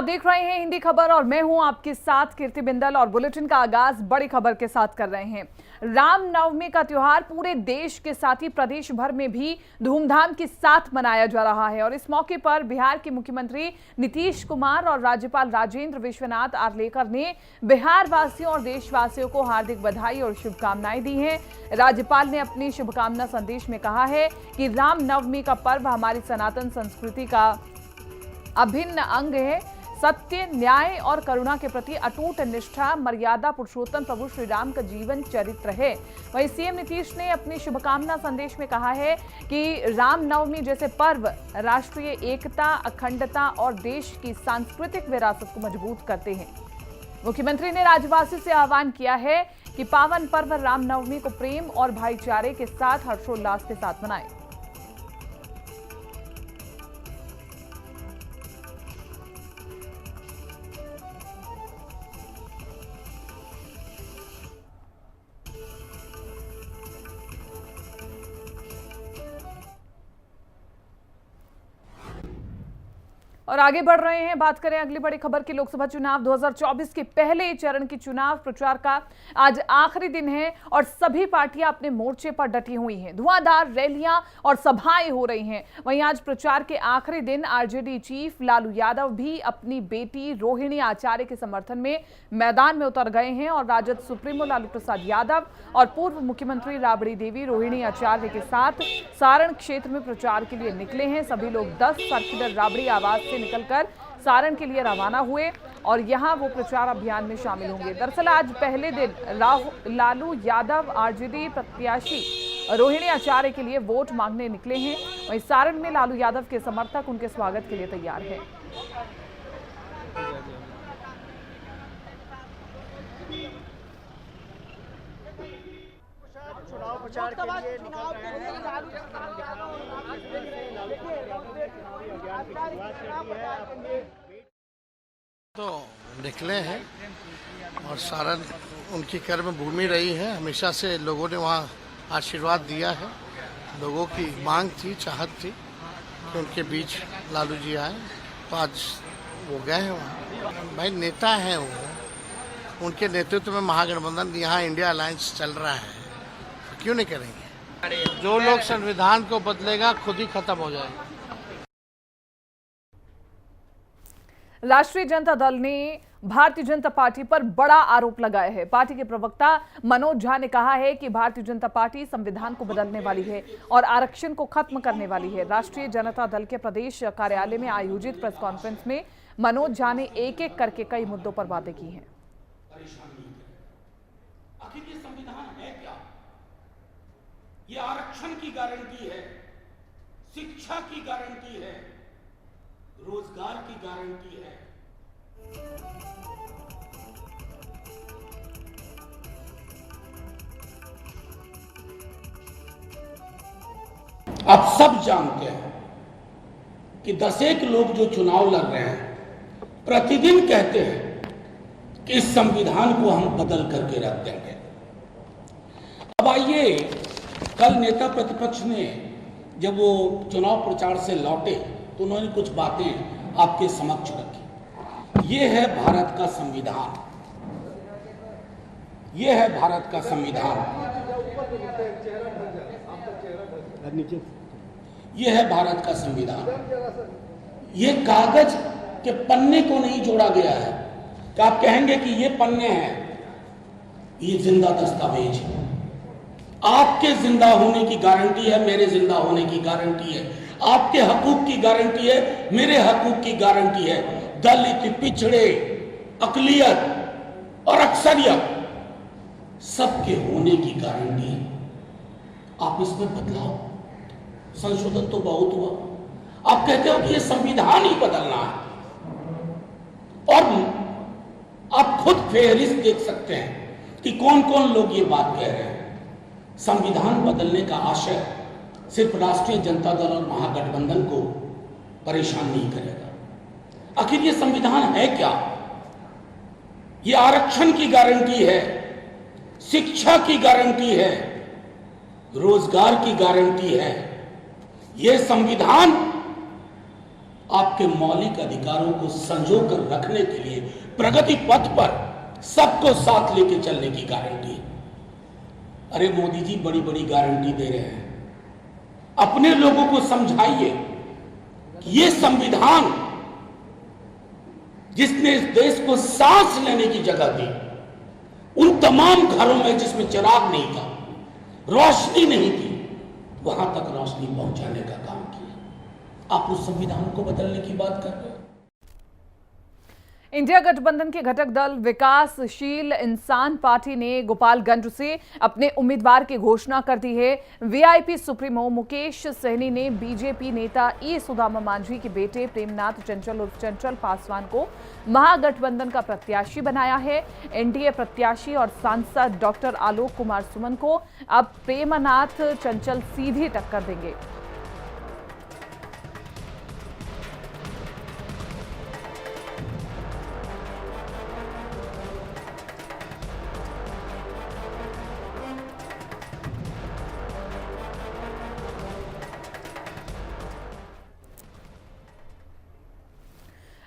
देख रहे हैं हिंदी खबर और मैं हूं आपके साथ कीर्ति बिंदल। और बुलेटिन का आगाज बड़ी खबर के साथ कर रहे हैं। रामनवमी का त्योहार पूरे देश के साथ ही प्रदेश भर में भी धूमधाम के साथ मनाया जा रहा है और इस मौके पर बिहार के मुख्यमंत्री नीतीश कुमार और राज्यपाल राजेंद्र विश्वनाथ आर्लेकर ने बिहार वासियों और देशवासियों को हार्दिक बधाई और शुभकामनाएं दी हैं। राज्यपाल ने अपनी शुभकामना संदेश में कहा है कि रामनवमी का पर्व हमारी सनातन संस्कृति का अभिन्न अंग है। सत्य, न्याय और करुणा के प्रति अटूट निष्ठा मर्यादा पुरुषोत्तम प्रभु श्री राम का जीवन चरित्र है। वहीं सीएम नीतीश ने अपनी शुभकामना संदेश में कहा है कि रामनवमी जैसे पर्व राष्ट्रीय एकता, अखंडता और देश की सांस्कृतिक विरासत को मजबूत करते हैं। मुख्यमंत्री ने राज्यवासियों से आह्वान किया है कि पावन पर्व रामनवमी को प्रेम और भाईचारे के साथ हर्षोल्लास के साथ मनाएं। और आगे बढ़ रहे हैं, बात करें अगली बड़ी खबर की। लोकसभा चुनाव 2024 के पहले चरण की चुनाव प्रचार का आज आखिरी दिन है और सभी पार्टियां अपने मोर्चे पर डटी हुई हैं। धुआंधार रैलियां और सभाएं हो रही हैं। वहीं आज प्रचार के आखिरी दिन आरजेडी चीफ लालू यादव भी अपनी बेटी रोहिणी आचार्य के समर्थन में मैदान में उतर गए हैं और राजद सुप्रीमो लालू प्रसाद यादव और पूर्व मुख्यमंत्री राबड़ी देवी रोहिणी आचार्य के साथ सारण क्षेत्र में प्रचार के लिए निकले हैं। सभी लोग 10 सर्कुलर राबड़ी आवास से निकलकर सारण के लिए रवाना हुए और यहां वो प्रचार अभियान में शामिल होंगे। दरअसल आज पहले दिन लालू यादव आरजेडी प्रत्याशी रोहिणी आचार्य के लिए वोट मांगने निकले हैं। वहीं सारण में लालू यादव के समर्थक उनके स्वागत के लिए तैयार हैं। चुनाव प्रचार के लिए निकल रहे हैं तो निकले हैं और सारण उनकी कर्म भूमि रही है। हमेशा से लोगों ने वहाँ आशीर्वाद दिया है। लोगों की मांग थी, चाहत थी कि उनके बीच लालू जी आए, तो आज वो गए हैं वहाँ। भाई नेता हैं वो, उनके नेतृत्व में महागठबंधन यहाँ इंडिया अलायंस चल रहा है, तो क्यों नहीं करेंगे। जो लोग संविधान को बदलेगा खुद ही खत्म हो जाएगा। राष्ट्रीय जनता दल ने भारतीय जनता पार्टी पर बड़ा आरोप लगाया है। पार्टी के प्रवक्ता मनोज झा ने कहा है कि भारतीय जनता पार्टी संविधान को बदलने वाली है और आरक्षण को खत्म करने वाली है। राष्ट्रीय जनता दल के प्रदेश कार्यालय में आयोजित प्रेस कॉन्फ्रेंस में मनोज झा ने एक एक करके कई मुद्दों पर बातें की हैं। आखिर ये संविधान है क्या? ये आरक्षण की गारंटी है, शिक्षा की गारंटी है, रोजगार की गारंटी है। आप सब जानते हैं कि 10 लोग जो चुनाव लड़ रहे हैं प्रतिदिन कहते हैं कि इस संविधान को हम बदल करके रख देंगे। अब आइए, कल नेता प्रतिपक्ष ने जब वो चुनाव प्रचार से लौटे तो उन्होंने कुछ बातें आपके समक्ष रखी। ये है भारत का संविधान, ये है भारत का संविधान, ये है भारत का संविधान। ये कागज के पन्ने को नहीं जोड़ा गया है कि आप कहेंगे कि ये पन्ने हैं, ये जिंदा दस्तावेज है। आपके जिंदा होने की गारंटी है, मेरे जिंदा होने की गारंटी है, आपके हकूक की गारंटी है, मेरे हकूक की गारंटी है। दलित, पिछड़े, अकलियत और अक्सरियत सबके होने की गारंटी है। आप इसमें बदलाव, संशोधन तो बहुत हुआ। आप कहते हो कि ये संविधान ही बदलना है और आप खुद फेहरिस्त देख सकते हैं कि कौन कौन लोग ये बात कह रहे हैं। संविधान बदलने का आशय सिर्फ राष्ट्रीय जनता दल और महागठबंधन को परेशान नहीं करेगा। आखिर ये संविधान है क्या? ये आरक्षण की गारंटी है, शिक्षा की गारंटी है, रोजगार की गारंटी है। ये संविधान आपके मौलिक अधिकारों को संजो कर रखने के लिए प्रगति पथ पर सबको साथ लेके चलने की गारंटी। अरे मोदी जी बड़ी बड़ी गारंटी दे रहे हैं, अपने लोगों को समझाइए कि ये संविधान जिसने इस देश को सांस लेने की जगह दी, उन तमाम घरों में जिसमें चिराग नहीं था, रोशनी नहीं थी, वहां तक रोशनी पहुंचाने का काम किया। आप उस संविधान को बदलने की बात कर रहे हो। इंडिया गठबंधन के घटक दल विकासशील इंसान पार्टी ने गोपालगंज से अपने उम्मीदवार की घोषणा कर दी है। वीआईपी सुप्रीमो मुकेश सहनी ने बीजेपी नेता ई सुदामा मांझी के बेटे प्रेमनाथ चंचल उर्फ चंचल पासवान को महागठबंधन का प्रत्याशी बनाया है। एनडीए प्रत्याशी और सांसद डॉक्टर आलोक कुमार सुमन को अब प्रेमनाथ चंचल सीधी टक्कर देंगे।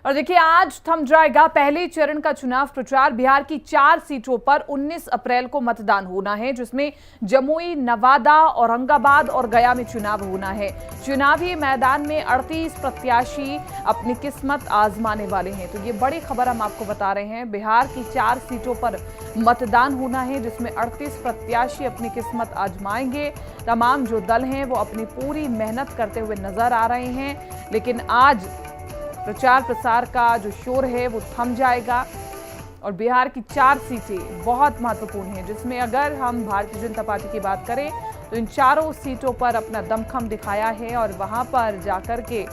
और देखिए, आज थम जाएगा पहले चरण का चुनाव प्रचार। बिहार की 4 सीटों पर 19 अप्रैल को मतदान होना है, जिसमें जमुई, नवादा, औरंगाबाद और गया में चुनाव होना है। चुनावी मैदान में 38 प्रत्याशी अपनी किस्मत आजमाने वाले हैं। तो ये बड़ी खबर हम आपको बता रहे हैं। बिहार की 4 सीटों पर मतदान होना है, जिसमें 38 प्रत्याशी अपनी किस्मत आजमाएंगे। तमाम जो दल हैं वो अपनी पूरी मेहनत करते हुए नजर आ रहे हैं, लेकिन आज प्रचार प्रसार का जो शोर है वो थम जाएगा। और बिहार की 4 सीटें बहुत महत्वपूर्ण हैं, जिसमें अगर हम भारतीय जनता पार्टी की बात करें तो इन चारों सीटों पर अपना दमखम दिखाया है और वहां पर जाकर के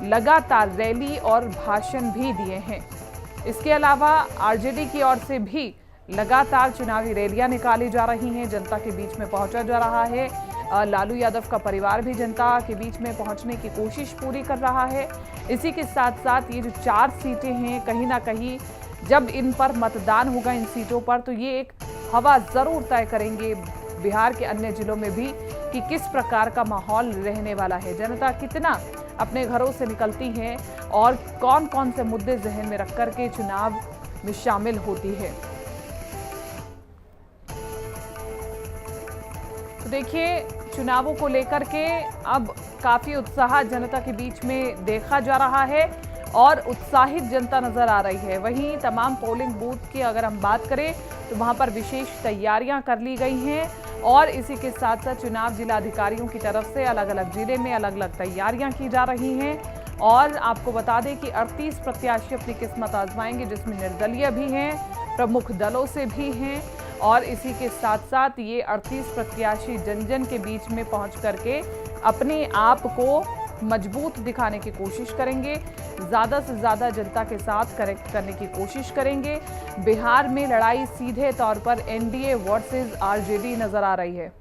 लगातार रैली और भाषण भी दिए हैं। इसके अलावा आरजेडी की ओर से भी लगातार चुनावी रैलियां निकाली जा रही हैं, जनता के बीच में पहुंचा जा रहा है। लालू यादव का परिवार भी जनता के बीच में पहुंचने की कोशिश पूरी कर रहा है। इसी के साथ साथ ये जो 4 सीटें हैं, कहीं ना कहीं जब इन पर मतदान होगा इन सीटों पर, तो ये एक हवा जरूर तय करेंगे बिहार के अन्य जिलों में भी कि किस प्रकार का माहौल रहने वाला है, जनता कितना अपने घरों से निकलती है और कौन कौन से मुद्दे जहन में रख कर के चुनाव में शामिल होती है। तो देखिए, चुनावों को लेकर के अब काफी उत्साह जनता के बीच में देखा जा रहा है और उत्साहित जनता नजर आ रही है। वहीं तमाम पोलिंग बूथ की अगर हम बात करें तो वहां पर विशेष तैयारियां कर ली गई हैं और इसी के साथ साथ चुनाव जिलाधिकारियों की तरफ से अलग अलग जिले में अलग अलग तैयारियां की जा रही हैं। और आपको बता दें कि 38 प्रत्याशी अपनी किस्मत आजमाएंगे, जिसमें निर्दलीय भी हैं, प्रमुख दलों से भी हैं और इसी के साथ साथ ये 38 प्रत्याशी जन जन के बीच में पहुंच करके अपने आप को मजबूत दिखाने की कोशिश करेंगे, ज़्यादा से ज़्यादा जनता के साथ कनेक्ट करने की कोशिश करेंगे। बिहार में लड़ाई सीधे तौर पर एनडीए वर्सेस आरजेडी नजर आ रही है।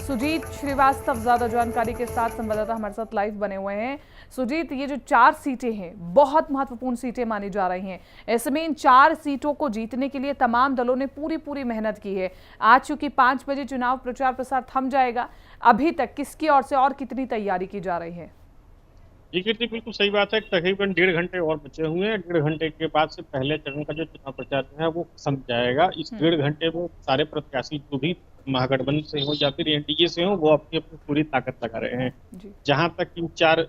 सुजीत श्रीवास्तव ज्यादा जानकारी के साथ संवाददाता हमारे साथ लाइव बने हुए हैं। सुजीत, ये जो 4 सीटें हैं बहुत महत्वपूर्ण सीटें मानी जा रही हैं। ऐसे में इन 4 सीटों को जीतने के लिए तमाम दलों ने पूरी मेहनत की है। आज चूंकि 5 बजे चुनाव प्रचार प्रसार थम जाएगा, अभी तक किसकी ओर से और कितनी तैयारी की जा रही है? जी कीर्ति, बिल्कुल सही बात है। तकरीबन 1.5 घंटे और बचे हुए हैं। 1.5 घंटे के बाद से पहले चरण का जो चुनाव प्रचार है वो थम जाएगा। इस 1.5 घंटे में सारे प्रत्याशी जो भी महागठबंधन से हो या फिर एनडीए से हो, वो अपनी अपनी पूरी ताकत लगा रहे हैं। जहां तक इन 4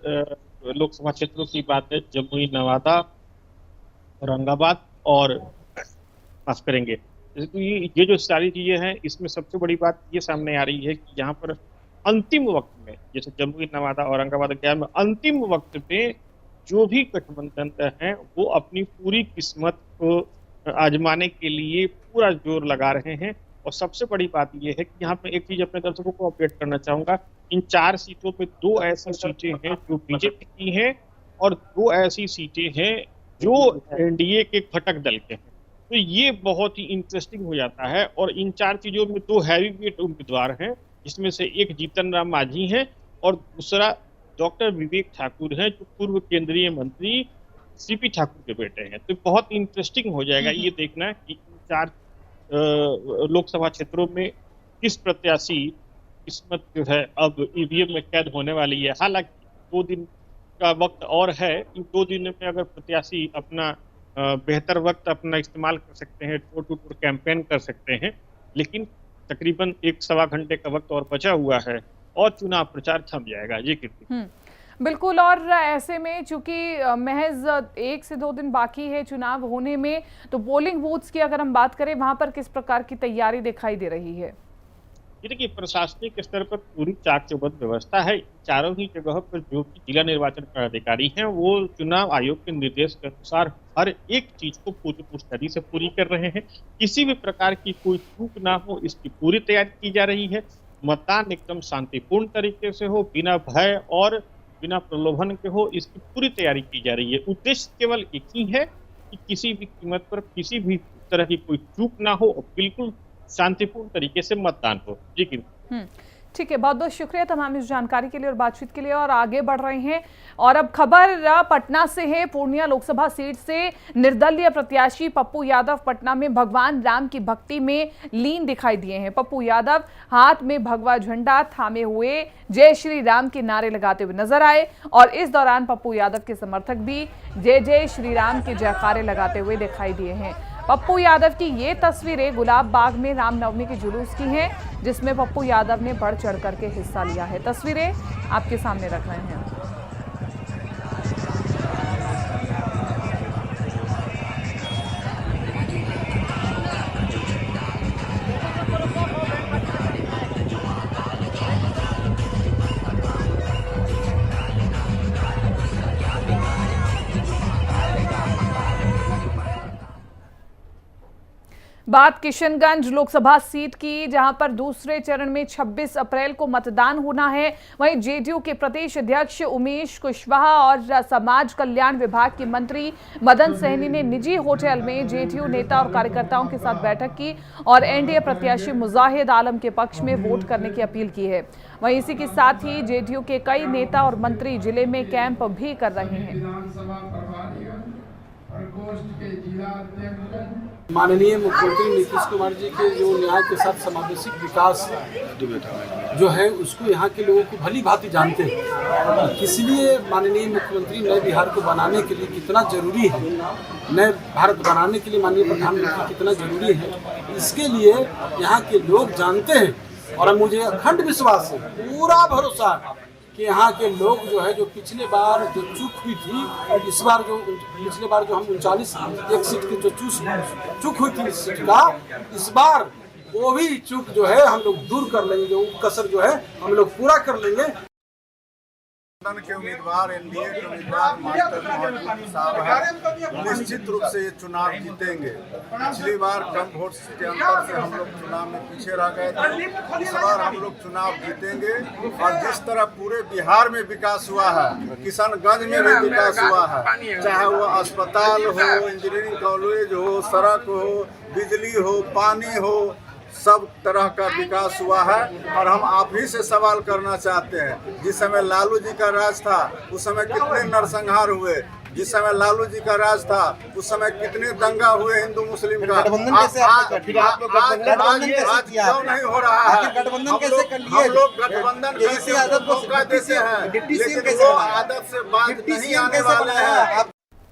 लोकसभा क्षेत्रों की बात है, जमुई, नवादा, औरंगाबाद और पास करेंगे। तो ये जो सारी चीजें हैं, इसमें सबसे बड़ी बात ये सामने आ रही है कि यहाँ पर अंतिम वक्त में, जैसे जमुई, नवादा, औरंगाबाद, गया में अंतिम वक्त में जो भी गठबंधन है वो अपनी पूरी किस्मत को आजमाने के लिए पूरा जोर लगा रहे हैं। और सबसे बड़ी बात यह है कि यहाँ पे एक चीज अपने दर्शकों को अपडेट करना चाहूंगा, इन 4 सीटों पे 2 ऐसी सीटें हैं जो बीजेपी की हैं और 2 ऐसी सीटें हैं जो एनडीए के घटक दल के हैं। तो ये बहुत ही इंटरेस्टिंग हो जाता है। और इन 4 चीजों में 2 हैवीवेट उम्मीदवार हैं, जिसमें से एक जीतन राम मांझी हैं और दूसरा डॉक्टर विवेक ठाकुर हैं, जो पूर्व केंद्रीय मंत्री सीपी ठाकुर के बेटे हैं। तो बहुत इंटरेस्टिंग हो जाएगा ये देखना कि इन 4 लोकसभा क्षेत्रों में किस प्रत्याशी किस्मत जो है अब ईवीएम में कैद होने वाली है। हालांकि 2 दिन का वक्त और है। इन 2 दिन में अगर प्रत्याशी अपना बेहतर वक्त अपना इस्तेमाल कर सकते हैं, डोर टू डोर कैंपेन कर सकते हैं, लेकिन तकरीबन 1-1.25 घंटे का वक्त और बचा हुआ है और चुनाव प्रचार थम जाएगा। जी कीर्ति। बिल्कुल, और ऐसे में चूंकि महज 1 से 2 दिन बाकी है चुनाव होने में, तो पोलिंग बूथ्स की अगर हम बात करें, वहां पर किस प्रकार की तैयारी दिखाई दे रही है? ये देखिए, प्रशासनिक स्तर पर पूरी चाक चौबंद व्यवस्था है। चारों ही जगह पर जो कि जिला निर्वाचन पदाधिकारी हैं, वो चुनाव आयोग के निर्देश के अनुसार हर एक चीज को पूरी मुस्तैदी से पूरी कर रहे हैं। किसी भी प्रकार की कोई चूक ना हो, इसकी पूरी तैयारी की जा रही है। मतदान एकदम शांतिपूर्ण तरीके से हो, बिना भय और बिना प्रलोभन के हो, इसकी पूरी तैयारी की जा रही है। उद्देश्य केवल एक ही है कि किसी भी कीमत पर किसी भी तरह की कोई चूक ना हो और बिल्कुल शांतिपूर्ण तरीके से मतदान हो। जी ठीक है, बहुत बहुत शुक्रिया तमाम इस जानकारी के लिए और बातचीत के लिए। और आगे बढ़ रहे हैं, और अब खबर पटना से है। पूर्णिया लोकसभा सीट से निर्दलीय प्रत्याशी पप्पू यादव पटना में भगवान राम की भक्ति में लीन दिखाई दिए हैं। पप्पू यादव हाथ में भगवा झंडा थामे हुए जय श्री राम के नारे लगाते हुए नजर आए, और इस दौरान पप्पू यादव के समर्थक भी जय जय श्री राम के जयकारे लगाते हुए दिखाई दिए हैं। पप्पू यादव की ये तस्वीरें गुलाब बाग में रामनवमी के जुलूस की हैं, जिसमें पप्पू यादव ने बढ़ चढ़ करके हिस्सा लिया है। तस्वीरें आपके सामने रख रहे हैं। बात किशनगंज लोकसभा सीट की, जहां पर दूसरे चरण में 26 अप्रैल को मतदान होना है। वहीं जेडीयू के प्रदेश अध्यक्ष उमेश कुशवाहा और समाज कल्याण विभाग के मंत्री मदन सहनी ने निजी होटल में जेडीयू नेता और कार्यकर्ताओं के साथ बैठक की और एनडीए प्रत्याशी मुजाहिद आलम के पक्ष में वोट करने की अपील की है। वहीं इसी के साथ ही जेडीयू के कई नेता और मंत्री जिले में कैंप भी कर रहे हैं। माननीय मुख्यमंत्री नीतीश कुमार जी के जो न्याय के साथ समावेशी विकास जो है, उसको यहाँ के लोगों को भली भांति जानते हैं। इसलिए माननीय मुख्यमंत्री नए बिहार को बनाने के लिए कितना जरूरी है, नए भारत बनाने के लिए माननीय प्रधानमंत्री कितना जरूरी है, इसके लिए यहाँ के लोग जानते हैं। और मुझे अखंड विश्वास है, पूरा भरोसा है कि यहाँ के लोग जो है, जो पिछले बार जो चूक हुई थी, इस बार जो पिछले बार जो हम 39 एक सीट की जो चूक हुई थी इस सीट का, इस बार वो भी चूक जो है हम लोग दूर कर लेंगे, जो कसर जो है हम लोग पूरा कर लेंगे। के उम्मीदवार एनडीए के उम्मीदवार मास्टर मोहम्मद साहब हैं, निश्चित रूप से ये चुनाव जीतेंगे। पिछली बार कम वोट के अंतर से हम लोग चुनाव में पीछे रह गए थे, इस बार हम लोग चुनाव जीतेंगे। और जिस तरह पूरे बिहार में विकास हुआ है, किशनगंज में भी विकास हुआ है, चाहे वो अस्पताल हो, इंजीनियरिंग कॉलेज हो, सड़क हो, बिजली हो, पानी हो, सब तरह का विकास हुआ है। और हम आप ही से सवाल करना चाहते हैं, जिस समय लालू जी का राज था उस समय कितने नरसंहार हुए, जिस समय लालू जी का राज था उस समय कितने दंगा हुए हिंदू मुस्लिम का। आज क्यों नहीं हो रहा है? गठबंधन कैसे कर लिए? हम लोग गठबंधन कैसे मौका देते हैं, लेकिन वो आदत से बात नहीं आने वाले हैं।